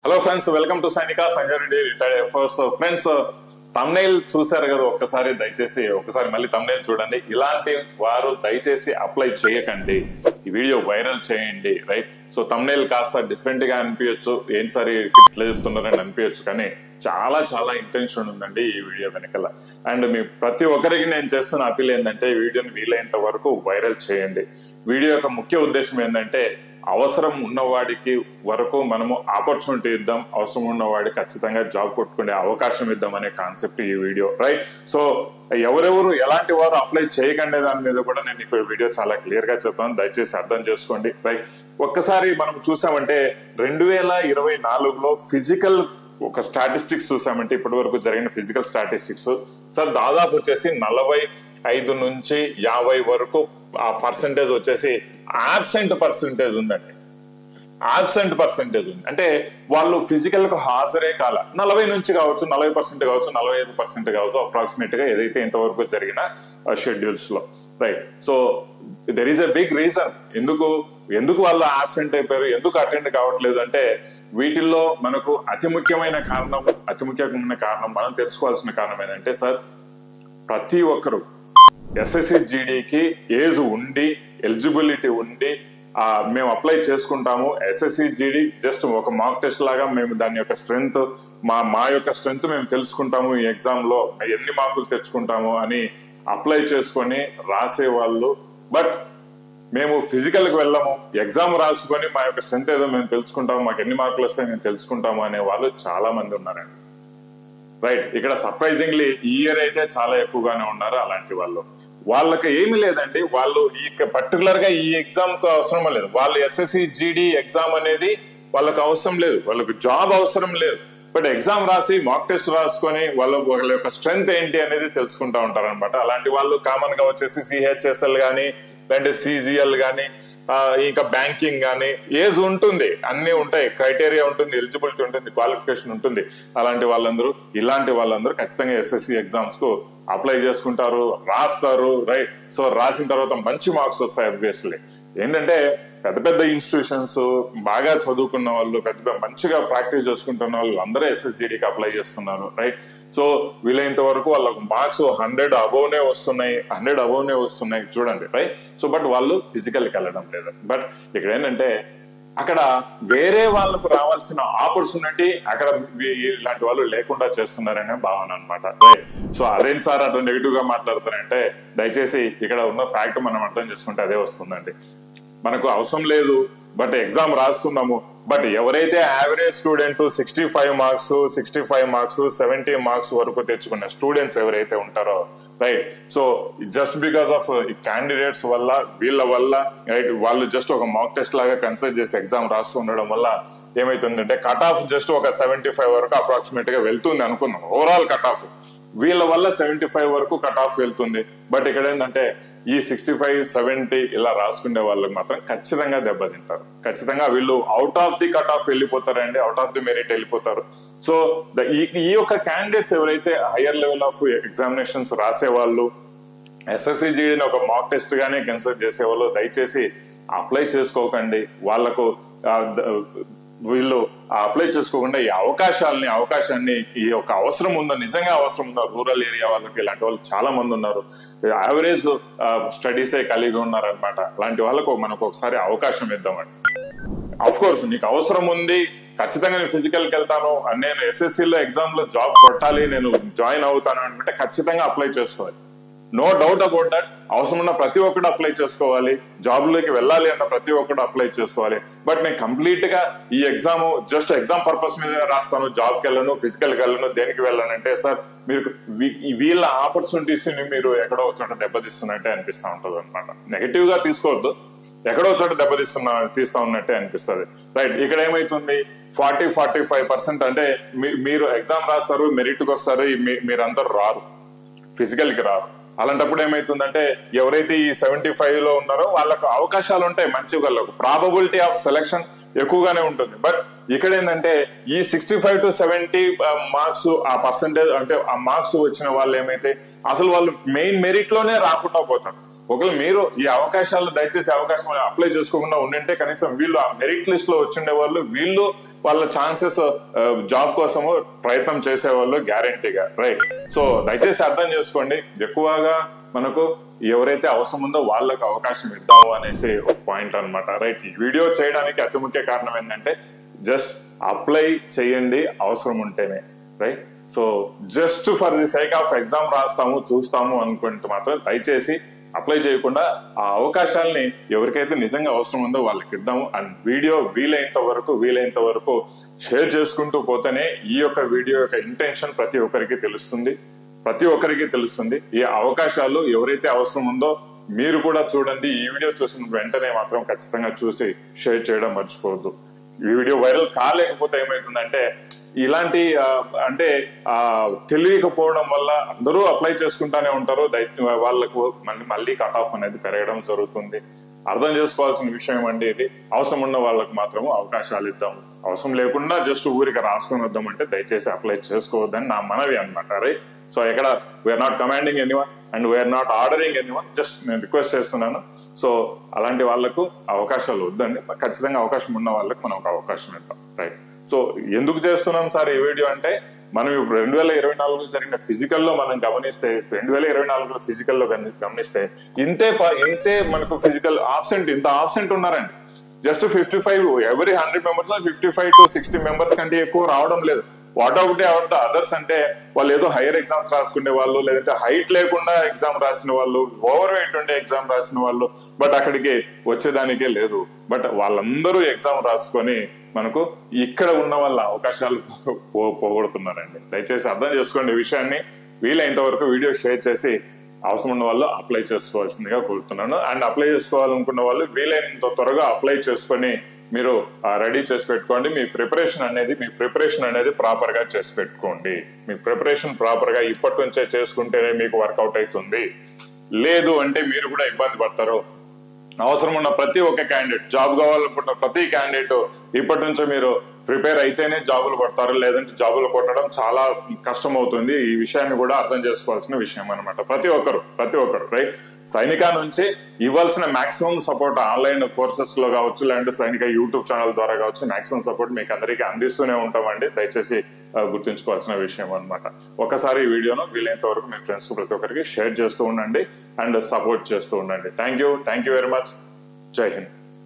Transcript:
Hello friends, welcome to సైనిక Sanjay Reddy retired air force. Friends, thumbnail చూసారు కదా, ఒక్కసారి దయచేసి ఒకసారి మళ్ళీ thumbnail చూడండి. ఇలాంటి వారు దయచేసి అప్లై చేయకండి, ఈ వీడియో వైరల్ చేయండి, రైట్? సో thumbnail కాస్త డిఫరెంట్ గా అనిపించచ్చు, ఏం సరే ఇట్లా చెప్తున్నారని అనిపించచ్చు, కానీ చాలా చాలా ఇంటెన్షన్ ఉందండి ఈ వీడియో వెనకాల. అండ్ మీ ప్రతి ఒక్కరికి నేను చేస్తున్న అపీల్ ఏంటంటే, ఈ వీడియోని వీలైనంత వరకు వైరల్ చేయండి. వీడియో యొక్క ముఖ్య ఉద్దేశం ఏంటంటే, అవసరం ఉన్నవాడికి వరకు మనము ఆపర్చునిటీ ఇద్దాం, అవసరం ఉన్నవాడికి ఖచ్చితంగా జాబ్ కొట్టుకునే అవకాశం ఇద్దాం అనే కాన్సెప్ట్ ఈ వీడియో, రైట్? సో ఎవరెవరు ఎలాంటి వారు అప్లై చేయకండి దాని మీద కూడా నేను ఇప్పుడు వీడియో చాలా క్లియర్ గా చెప్తాను, దయచేసి అర్థం చేసుకోండి, రైట్? ఒక్కసారి మనం చూసామంటే 2024లో ఫిజికల్ ఒక స్టాటిస్టిక్స్ చూసామంటే, ఇప్పటి వరకు జరిగిన ఫిజికల్ స్టాటిస్టిక్స్ సార్ దాదాపు వచ్చేసి 45 నుంచి 50 వరకు ఆ పర్సెంటేజ్ వచ్చేసి ఆబ్సెంట్ పర్సెంటేజ్ ఉందండి. ఆబ్సెంట్ పర్సెంటేజ్ ఉంది అంటే వాళ్ళు ఫిజికల్ కు హాజరే కాల. 40 నుంచి కావచ్చు, 40% కావచ్చు, 45% కావచ్చు, అప్రాక్సిమేట్ గా ఏదైతే ఇంతవరకు జరిగిన షెడ్యూల్స్ లో, right? So there is a big reason ఎందుకు వాళ్ళు ఆబ్సెంట్ అయిపోయారు, ఎందుకు అటెండ్ కావట్లేదు అంటే, వీటిల్లో మనకు అతి ముఖ్యమైన కారణం మనం తెలుసుకోవాల్సిన కారణం ఏంటంటే, సార్ ప్రతి ఒక్కరు ఎస్ఎస్సి జీడీకి ఏజ్ ఉండి, ఎలిజిబిలిటీ ఉండి మేము అప్లై చేసుకుంటాము. ఎస్ఎస్సి జీడీ జస్ట్ ఒక మాక్ టెస్ట్ లాగా మేము దాని యొక్క స్ట్రెంగ్త్, మా యొక్క స్ట్రెంగ్త్ మేము తెలుసుకుంటాము, ఈ ఎగ్జామ్ లో ఎన్ని మార్కులు తెచ్చుకుంటాము అని అప్లై చేసుకొని రాసే వాళ్ళు. బట్ మేము ఫిజికల్ కి వెళ్ళము, ఎగ్జామ్ రాసుకొని మా యొక్క స్ట్రెంగ్త్ ఏదో మేము తెలుసుకుంటాము, మాకు ఎన్ని మార్కులు వస్తాయి మేము తెలుసుకుంటాము అనే వాళ్ళు చాలా మంది ఉన్నారండి, రైట్? ఇక్కడ సర్ప్రైజింగ్లీ ఈ ఇయర్ అయితే చాలా ఎక్కువగానే ఉన్నారు అలాంటి వాళ్ళు. వాళ్ళకి ఏమి లేదండి, వాళ్ళు ఈ పర్టికులర్ గా ఈ ఎగ్జామ్ కు అవసరం లేదు, వాళ్ళు ఎస్ఎస్సి జీడీ ఎగ్జామ్ అనేది వాళ్ళకి అవసరం లేదు, వాళ్ళకి జాబ్ అవసరం లేదు. బట్ ఎగ్జామ్ రాసి మాక్ టెస్ట్ రాసుకొని వాళ్ళ యొక్క స్ట్రెంగ్త్ ఏంటి అనేది తెలుసుకుంటా ఉంటారు అనమాట. అలాంటి వాళ్ళు కామన్ గా వచ్చేసి సిహెచ్ఎస్ఎల్ గానీ, లేదంటే సిజిఎల్ గానీ, ఇంకా బ్యాంకింగ్ గానీ, ఏజ్ ఉంటుంది, అన్ని ఉంటాయి, క్రైటీరియా ఉంటుంది, ఎలిజిబిలిటీ ఉంటుంది, క్వాలిఫికేషన్ ఉంటుంది. ఇలాంటి వాళ్ళందరూ ఖచ్చితంగా ఎస్ఎస్సి ఎగ్జామ్స్ కు అప్లై చేసుకుంటారు, రాస్తారు, రైట్? సో రాసిన తర్వాత మంచి మార్క్స్ వస్తాయి. ఆబ్వియస్లీ ఏంటంటే పెద్ద పెద్ద ఇన్స్టిట్యూషన్స్, బాగా చదువుకున్న వాళ్ళు, మంచిగా ప్రాక్టీస్ చేసుకుంటున్న వాళ్ళు అందరూ ఎస్ఎస్జిడికి అప్లై చేస్తున్నారు, రైట్? సో వీలైనంత వరకు వాళ్ళకు మార్క్స్ 100 అబోవ్నే వస్తున్నాయి చూడండి, రైట్? సో బట్ వాళ్ళు ఫిజికల్కి వెళ్ళడం లేదు. బట్ ఇక్కడ ఏంటంటే, అక్కడ వేరే వాళ్ళకు రావాల్సిన ఆపర్చునిటీ అక్కడ ఇలాంటి వాళ్ళు లేకుండా చేస్తున్నారనే భావన అనమాట, రైట్? సో అదేంటి సార్ అట్లా నెగిటివ్ గా మాట్లాడుతారంటే, దయచేసి ఇక్కడ ఉన్న ఫ్యాక్ట్ మనం అర్థం చేసుకుంటే అదే వస్తుందండి. మనకు అవసరం లేదు, బట్ ఎగ్జామ్ రాస్తున్నాము. బట్ ఎవరైతే యావరేజ్ స్టూడెంట్ 65 మార్క్స్ 70 మార్క్స్ వరకు తెచ్చుకున్న స్టూడెంట్స్ ఎవరైతే ఉంటారో, right? So just because of candidates వల్ల, వీళ్ళ వల్ల, రైట్, వాళ్ళు జస్ట్ ఒక మాక్ టెస్ట్ లాగా కన్సిడర్ చేసి ఎగ్జామ్ రాస్తూ ఉండడం వల్ల ఏమైతుందంటే, కట్ ఆఫ్ జస్ట్ ఒక 75 వరకు అప్రాక్సిమేట్ గా వెళ్తుంది అనుకున్నాం, ఓవరాల్ కట్ ఆఫ్. వీళ్ళ వల్ల 75 వరకు కట్ ఆఫ్ వెళ్తుంది. బట్ ఇక్కడ ఏంటంటే, ఈ 65, 70 ఇలా రాసుకునే వాళ్ళకి మాత్రం ఖచ్చితంగా దెబ్బతింటారు. ఖచ్చితంగా వీళ్ళు out of the cut off వెళ్ళిపోతారండి, అవుట్ ఆఫ్ ది మెరిట్ వెళ్ళిపోతారు. సో ఈ యొక్క క్యాండిడేట్స్ ఎవరైతే హయ్యర్ లెవెల్ ఆఫ్ ఎగ్జామినేషన్స్ రాసే వాళ్ళు, ఎస్ఎస్సి జీడీని ఒక మాక్ టెస్ట్ గానే కన్సిడర్ చేసేవాళ్ళు దయచేసి అప్లై చేసుకోకండి. వాళ్ళకు వీళ్ళు అప్లై చేసుకోకుండా ఈ అవకాశాన్ని ఈ యొక్క అవసరం ఉందో, నిజంగా అవసరం ఉందో, రూరల్ ఏరియా వాళ్ళకి ఇలాంటి వాళ్ళు చాలా మంది ఉన్నారు, యావరేజ్ స్టడీసే కలిగి ఉన్నారు అనమాట. అలాంటి వాళ్ళకు మనకు ఒకసారి అవకాశం ఇద్దామండి. అఫ్ కోర్స్ నీకు అవసరం ఉంది, ఖచ్చితంగా నేను ఫిజికల్కి వెళ్తాను, నేను ఎస్ఎస్సిలో ఎగ్జామ్ లో జాబ్ కొట్టాలి, నేను జాయిన్ అవుతాను అనుకుంటే ఖచ్చితంగా అప్లై చేసుకోవాలి. No doubt about that. అవసరం ఉన్న ప్రతి ఒక్కరు అప్లై చేసుకోవాలి, జాబ్లోకి వెళ్ళాలి అన్న ప్రతి ఒక్కరు అప్లై చేసుకోవాలి. బట్ నేను కంప్లీట్ గా ఈ ఎగ్జామ్ జస్ట్ ఎగ్జామ్ పర్పస్ మీద రాస్తాను, జాబ్కి వెళ్ళను, ఫిజికల్కి వెళ్ళను, దేనికి వెళ్ళానంటే, సార్ మీరు వీళ్ళ ఆపర్చునిటీస్ ని మీరు ఎక్కడో చోట దెబ్బతీస్తున్నట్టే అనిపిస్తూ ఉంటుంది అనమాట. నెగిటివ్ గా తీసుకోవద్దు, ఎక్కడో చోట తీస్తా ఉన్నట్టే అనిపిస్తుంది, రైట్? ఇక్కడ ఏమైతుంది, 40-45% అంటే మీరు ఎగ్జామ్ రాస్తారు, మెరిట్ కి వస్తారు, మీరందరూ రారు, ఫిజికల్ కి రారు. అలాంటప్పుడు ఏమైతుందంటే, ఎవరైతే ఈ 75 లో ఉన్నారో వాళ్ళకు అవకాశాలు ఉంటాయి, మంచి వాళ్ళకు ప్రాబబిలిటీ ఆఫ్ సెలెక్షన్ ఎక్కువగానే ఉంటుంది. బట్ ఇక్కడ ఏంటంటే, ఈ 65 to 70 మార్క్స్ ఆ పర్సెంటేజ్ అంటే ఆ మార్క్స్ వచ్చిన వాళ్ళు ఏమైతే అసలు వాళ్ళు మెయిన్ మెరిట్ లోనే రాకుండా పోతారు. ఒకవేళ మీరు ఈ అవకాశాలు దయచేసి అవకాశం అప్లై చేసుకోకుండా ఉండింటే కనీసం వీళ్ళు ఆ మెరిట్ లిస్ట్ లో వచ్చిండే వాళ్ళు వీళ్ళు వాళ్ళ ఛాన్సెస్ జాబ్ కోసము ప్రయత్నం చేసేవాళ్ళు గ్యారంటీగా, రైట్? సో దయచేసి అర్థం చేసుకోండి, ఎక్కువగా మనకు ఎవరైతే అవసరం ఉందో వాళ్ళకు అవకాశం ఇద్దాము అనేసి ఒక పాయింట్ అన్నమాట, రైట్? ఈ వీడియో చేయడానికి అతి ముఖ్య కారణం ఏంటంటే జస్ట్ అప్లై చేయండి అవసరం ఉంటేనే, right? So just for the sake of exam రాస్తాము చూస్తాము అనుకుంటే మాత్రం దయచేసి అప్లై చేయకుండా ఆ అవకాశాలని ఎవరికైతే నిజంగా అవసరం ఉందో వాళ్ళకి ఇద్దాము. అండ్ వీడియో వీలైనంత వరకు షేర్ చేసుకుంటూ పోతేనే ఈ యొక్క వీడియో యొక్క ఇంటెన్షన్ ప్రతి ఒక్కరికి తెలుస్తుంది. ఈ అవకాశాలు ఎవరైతే అవసరం ఉందో మీరు కూడా చూడండి. ఈ వీడియో చూసిన వెంటనే మాత్రం ఖచ్చితంగా చూసి షేర్ చేయడం మర్చిపోవద్దు. ఈ వీడియో వైరల్ కాలేకపోతే ఏమవుతుందంటే ఇలాంటి అంటే తెలియకపోవడం వల్ల అందరూ అప్లై చేసుకుంటానే ఉంటారు, వాళ్ళకు మళ్ళీ కట్ ఆఫ్ అనేది పెరగడం జరుగుతుంది. అర్థం చేసుకోవాల్సిన విషయం అండి ఇది. అవసరం ఉన్న వాళ్ళకు మాత్రము అవకాశాలు ఇద్దాము, అవసరం లేకుండా జస్ట్ ఊరికి రాసుకొని వద్దామంటే దయచేసి అప్లై చేసుకోవద్దని నా మనవి అనమాట, రైట్? సో ఎక్కడ we're not commanding anyone and we're not ordering anyone, just నేను రిక్వెస్ట్ చేస్తున్నాను. సో అలాంటి వాళ్లకు అవకాశాలు వద్దండి, ఖచ్చితంగా అవకాశం ఉన్న వాళ్ళకి మనం ఒక అవకాశం ఇద్దాం, రైట్? సో ఎందుకు చేస్తున్నాం సార్ ఈ వీడియో అంటే మనం ఇప్పుడు 2024 జరిగిన ఫిజికల్ లో మనం గమనిస్తే 2024 ఫిజికల్ లో గమనిస్తే ఇంతే మనకు ఫిజికల్ ఇంత ఆబ్సెంట్ ఉన్నారండి. Just 55 every 100 members 55 to 60 members కంటే ఎక్కువ రావడం లేదు. వాట్ అవుట్ అదర్స్ అంటే వాళ్ళు ఏదో హైయర్ ఎగ్జామ్స్ రాసుకునే వాళ్ళు, లేదంటే హైట్ లేకుండా ఎగ్జామ్ రాసిన వాళ్ళు, ఓవర్ వెయిట్ ఉండే ఎగ్జామ్ రాసిన వాళ్ళు, బట్ అక్కడికి వచ్చేదానికే లేదు. బట్ వాళ్ళందరూ ఎగ్జామ్ రాసుకొని మనకు ఇక్కడ ఉన్న వాళ్ళ అవకాశాలు పోగొడుతున్నారండి. దయచేసి అర్థం చేసుకోండి ఈ విషయాన్ని. వీలైనంత వరకు వీడియో షేర్ చేసి అవసరం ఉన్న వాళ్ళు అప్లై చేసుకోవాల్సిందిగా కోరుతున్నాను. అండ్ అప్లై చేసుకోవాలనుకున్న వాళ్ళు వీలైనంత త్వరగా అప్లై చేసుకొని మీరు రెడీ చేసి పెట్టుకోండి. మీ ప్రిపరేషన్ అనేది ప్రాపర్ గా చేసి పెట్టుకోండి. మీ ప్రిపరేషన్ ప్రాపర్ గా ఇప్పటి నుంచే చేసుకుంటేనే మీకు వర్కౌట్ అవుతుంది. లేదు అంటే మీరు కూడా ఇబ్బంది పడతారు. అవసరం ఉన్న ప్రతి ఒక్క క్యాండిడేట్, జాబ్ కావాలనుకుంటున్న ప్రతి క్యాండిడేట్ ఇప్పటి నుంచో మీరు ప్రిపేర్ అయితేనే జాబులు కొడతారు, లేదంటే జాబులు కొట్టడం చాలా కష్టం అవుతుంది. ఈ విషయాన్ని కూడా అర్థం చేసుకోవాల్సిన విషయం అనమాట. ప్రతి ఒక్కరు రైట్? సైనిక నుంచి ఇవ్వాల్సిన మాక్సిమం సపోర్ట్ ఆన్లైన్ కోర్సెస్ లో కావచ్చు, లేదంటే సైనిక యూట్యూబ్ ఛానల్ ద్వారా కావచ్చు, మాక్సిమం సపోర్ట్ మీకు అందరికీ అందిస్తూనే ఉంటామండి. దయచేసి గుర్తుంచుకోవాల్సిన విషయం అనమాట. ఒకసారి ఈ వీడియోను వీలైనంత వరకు మీ ఫ్రెండ్స్ ప్రతి ఒక్కరికి షేర్ చేస్తూ ఉండండి అండ్ సపోర్ట్ చేస్తూ ఉండండి. Thank you very much. జై హింద్.